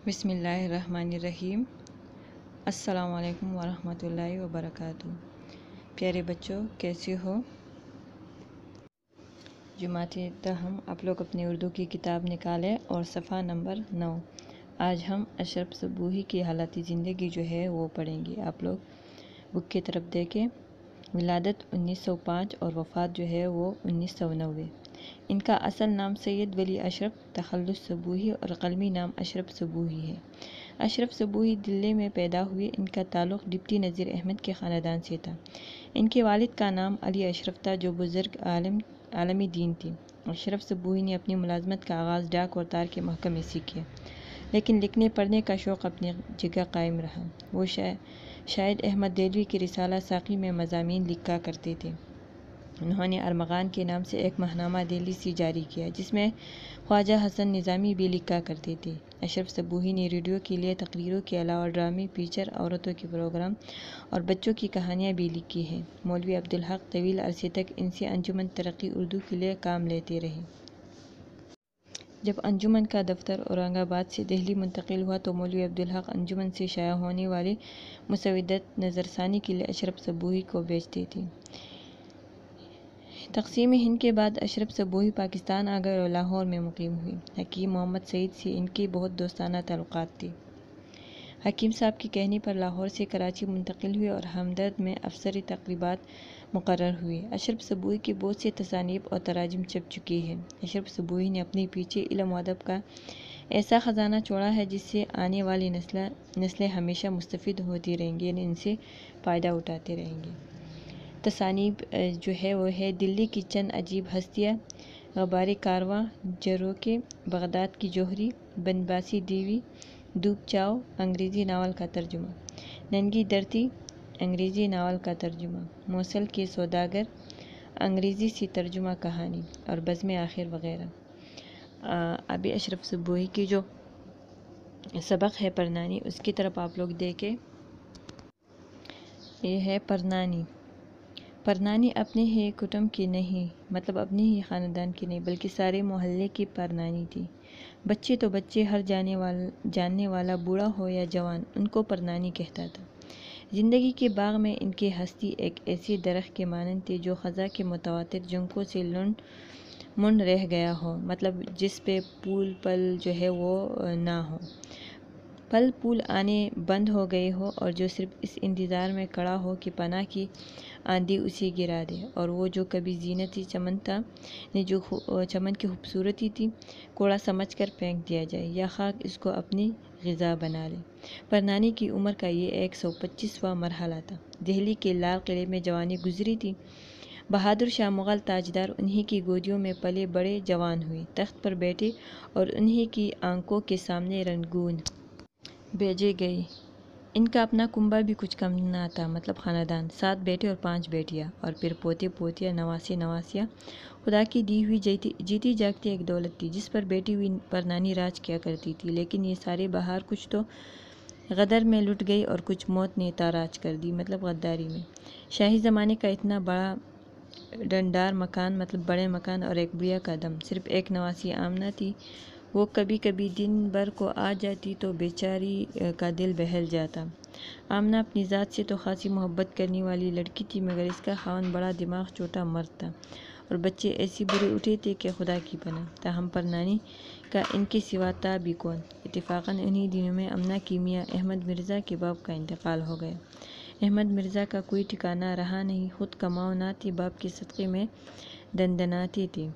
بسم اللہ الرحمن الرحیم۔ السلام علیکم ورحمۃ اللہ وبرکاتہ۔ پیارے بچوں، کیسے ہو؟ جماعت تاہم آپ لوگ اپنی اردو کی کتاب نکالیں اور صفحہ نمبر 9۔ آج ہم اشرف صبوحی کی حالات زندگی جو ہے وہ پڑھیں گے۔ آپ لوگ بک کی طرف دیکھیں۔ ولادت 1905 اور وفات جو ہے وہ 1990۔ ان کا اصل نام سید ولی اشرف تخلص صبوحی اور قلمی نام اشرف صبوحی ہے۔ اشرف صبوحی دلی میں پیدا ہوئے۔ ان کا تعلق ڈپٹی نذیر احمد کے خاندان سے تھا۔ ان کے والد کا نام علی اشرف تھا جو بزرگ عالم دین تھے۔ اشرف صبوحی نے اپنی ملازمت کا آغاز ڈاک اور تار کے محکمے سے کیا، لیکن لکھنے پڑھنے کا شوق اپنی جگہ قائم رہا۔ وہ شاہد احمد دہلوی کے رسالہ ساقی میں مضامین لکھا کرتے تھے۔ انہوں نے ارمغان کے نام سے ایک ماہنامہ دہلی سے جاری کیا جس میں خواجہ حسن نظامی بھی لکھا کرتے تھے۔ اشرف صبوحی نے ریڈیو کے لیے تقریروں کے علاوہ ڈرامے، فیچر، عورتوں کے پروگرام اور بچوں کی کہانیاں بھی لکھی ہیں۔ مولوی عبدالحق طویل عرصے تک ان سے انجمن ترقی اردو کے لیے کام لیتے رہے۔ جب انجمن کا دفتر اورنگ آباد سے دہلی منتقل ہوا تو مولوی عبدالحق انجمن سے شائع ہونے والے مسودات نظرثانی کے لیے اشرف صبوحی کو بھیجتے تھے۔ تقسیم ہند کے بعد اشرف صبوحی پاکستان آ گئے اور لاہور میں مقیم ہوئے۔ حکیم محمد سعید سے ان کے بہت دوستانہ تعلقات تھے۔ حکیم صاحب کے کہنے پر لاہور سے کراچی منتقل ہوئے اور ہمدرد میں افسر تقریبات مقرر ہوئے۔ اشرف صبوحی کی بہت سی تصانیف اور تراجم چھپ چکی ہیں۔ اشرف صبوحی نے اپنے پیچھے علم و ادب کا ایسا خزانہ چھوڑا ہے جس سے آنے والی نسلیں ہمیشہ مستفید ہوتی رہیں گی، یعنی ان سے فائدہ اٹھاتے رہیں گے۔ تصانیف جو ہے وہ ہے دلی کی چند عجیب ہستیاں، غبار کارواں، جروکے، بغداد کی جوہری، بنباسی دیوی، دھوپ چاؤ، انگریزی ناول کا ترجمہ، ننگی دھرتی، انگریزی ناول کا ترجمہ، موصل کے سوداگر، انگریزی سے ترجمہ کہانی اور بزم آخر وغیرہ۔ ابھی اشرف صبوحی کی جو سبق ہے پرنانی، اس کی طرف آپ لوگ دیکھیں۔ یہ ہے پرنانی۔ پرنانی اپنے ہی کٹمب کی نہیں، مطلب اپنے ہی خاندان کی نہیں بلکہ سارے محلے کی پرنانی تھی۔ بچے تو بچے، ہر جاننے والا بوڑھا ہو یا جوان ان کو پرنانی کہتا تھا۔ زندگی کے باغ میں ان کی ہستی ایک ایسے درخت کے مانند تھی جو خزاں کے متواتر جھونکوں سے منڈ رہ گیا ہو، مطلب جس پہ پھول پل جو ہے وہ نہ ہو، پھل پھول آنے بند ہو گئے ہو، اور جو صرف اس انتظار میں کھڑا ہو کہ پناہ کی آندھی اسے گرا دے، اور وہ جو کبھی زینتی چمن تھا، جو چمن کی خوبصورتی تھی، کوڑا سمجھ کر پھینک دیا جائے یا خاک اس کو اپنی غذا بنا لے۔ پرنانی کی عمر کا یہ 125واں مرحلہ تھا۔ دہلی کے لال قلعے میں جوانی گزری تھی۔ بہادر شاہ مغل تاجدار انہی کی گودیوں میں پلے بڑے، جوان ہوئے، تخت پر بیٹھے اور انہی کی آنکھوں کے سامنے رنگون بھیجے گئے۔ ان کا اپنا کنبہ بھی کچھ کم نہ تھا، مطلب خاندان، 7 بیٹے اور 5 بیٹیاں، اور پھر پوتے پوتیاں، نواسے نواسیاں۔ خدا کی دی ہوئی جیتی جاگتی ایک دولت تھی جس پر بیٹی ہوئی پرنانی راج کیا کرتی تھی، لیکن یہ سارے بہار کچھ تو غدر میں لٹ گئی اور کچھ موت نے تاراج کر دی، مطلب غداری میں۔ شاہی زمانے کا اتنا بڑا ڈنڈار مکان، مطلب بڑے مکان اور ایک بڑھیا کا دم، صرف ایک نواسی آمنہ تھی۔ وہ کبھی کبھی دن بھر کو آ جاتی تو بیچاری کا دل بہل جاتا۔ آمنہ اپنی ذات سے تو خاصی محبت کرنے والی لڑکی تھی، مگر اس کا خاوند بڑا دماغ چوٹا مرد تھا اور بچے ایسے برے اٹھے تھے کہ خدا کی پناہ۔ تاہم پرنانی کا ان کے سوا تھا بھی کون؟ اتفاقاً انہی دنوں میں آمنہ کی میاں احمد مرزا کے باپ کا انتقال ہو گیا۔ احمد مرزا کا کوئی ٹھکانہ رہا نہیں، خود کماؤ نہ تھے، باپ کے صدقے میں دندناتے تھے۔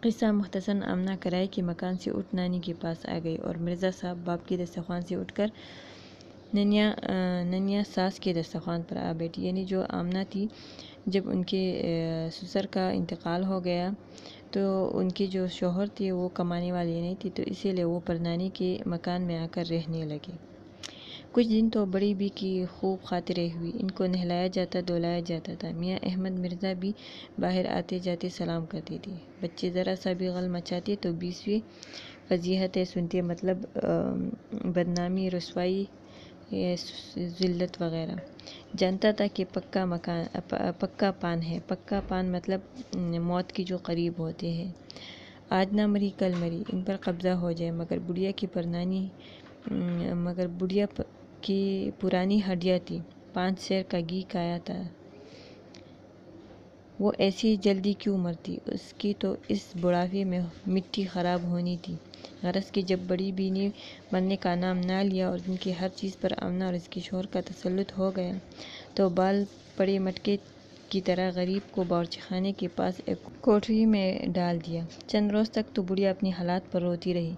قصہ مختصراً آمنہ کرائے کے مکان سے اٹھ نانی کے پاس آ گئی اور مرزا صاحب باپ کے دسترخوان سے اٹھ کر ننیا ساس کے دسترخوان پر آ بیٹھی۔ یعنی جو آمنہ تھی، جب ان کے سسر کا انتقال ہو گیا تو ان کے جو شوہر تھے وہ کمانے والے نہیں تھے، تو اسی لیے وہ پرنانی کے مکان میں آ کر رہنے لگے۔ کچھ دن تو بڑی بھی کی خوب خاطریں ہوئی۔ ان کو نہلایا جاتا، دھلایا جاتا تھا۔ میاں احمد مرزا بھی باہر آتے جاتے سلام کرتے تھے۔ بچے ذرا سا بھی غل مچاتے تو 20ویں فضیحتیں سنتے، مطلب بدنامی، رسوائی، ذلت وغیرہ۔ جانتا تھا کہ پکا پان ہے۔ پکا پان مطلب موت کی جو قریب ہوتے ہیں۔ آج نہ مری کل مری، ان پر قبضہ ہو جائے، مگر بڑھیا کی پرانی ہڈیاں تھی، 5 سیر کا گھی کھایا تھا، وہ ایسی جلدی کیوں مرتی؟ اس کی تو اس بڑھاپے میں مٹی خراب ہونی تھی۔ غرض کہ جب بڑی بی نے مرنے کا نام نہ لیا اور ان کی ہر چیز پر آمنہ اور اس کے شوہر کا تسلط ہو گیا، تو بال پڑے مٹکے کی طرح غریب کو باورچی خانے کے پاس ایک کوٹھری میں ڈال دیا۔ چند روز تک تو بڑھیا اپنی حالات پر روتی رہی،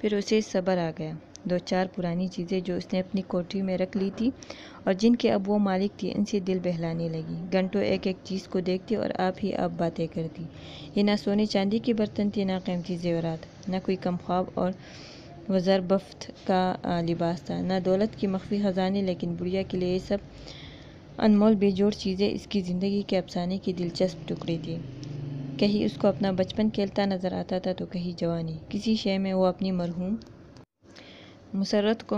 پھر اسے صبر آ گیا۔ 2-4 پرانی چیزیں جو اس نے اپنی کوٹھری میں رکھ لی تھی اور جن کے اب وہ مالک تھی، ان سے دل بہلانے لگی۔ گھنٹوں ایک ایک چیز کو دیکھتی اور آپ ہی آپ باتیں کرتی۔ یہ نہ سونے چاندی کے برتن تھے، نہ قیمتی زیورات، نہ کوئی کم خواب اور وزربفت کا لباس تھا، نہ دولت کے مخفی خزانے، لیکن بڑھیا کے لیے یہ سب انمول بے جوڑ چیزیں اس کی زندگی کے افسانے کے دلچسپ ٹکڑے تھے۔ کہیں اس کو اپنا بچپن کھیلتا نظر آتا تھا تو کہیں جوانی۔ کسی شے میں وہ اپنی مرحوم مسرت کو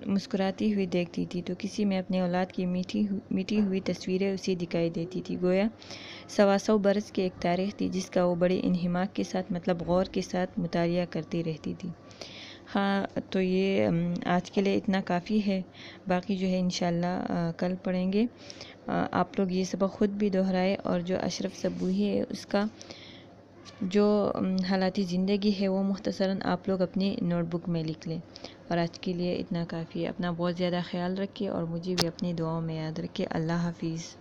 مسکراتی ہوئی دیکھتی تھی تو کسی میں اپنے اولاد کی مٹی ہوئی تصویریں اسے دکھائی دیتی تھی، گویا 125 برس کی ایک تاریخ تھی جس کا وہ بڑے انہماک کے ساتھ، مطلب غور کے ساتھ مطالعہ کرتی رہتی تھی۔ ہاں، تو یہ آج کے لیے اتنا کافی ہے، باقی جو ہے انشاءاللہ کل پڑھیں گے۔ آپ لوگ یہ سبق خود بھی دہرائے، اور جو اشرف صبوحی ہے اس کا جو حالاتی زندگی ہے وہ مختصراً آپ لوگ اپنی نوٹ بک میں لکھ لیں۔ اور آج کے لیے اتنا کافی ہے۔ اپنا بہت زیادہ خیال رکھیے اور مجھے بھی اپنی دعاؤں میں یاد رکھیے۔ اللہ حافظ۔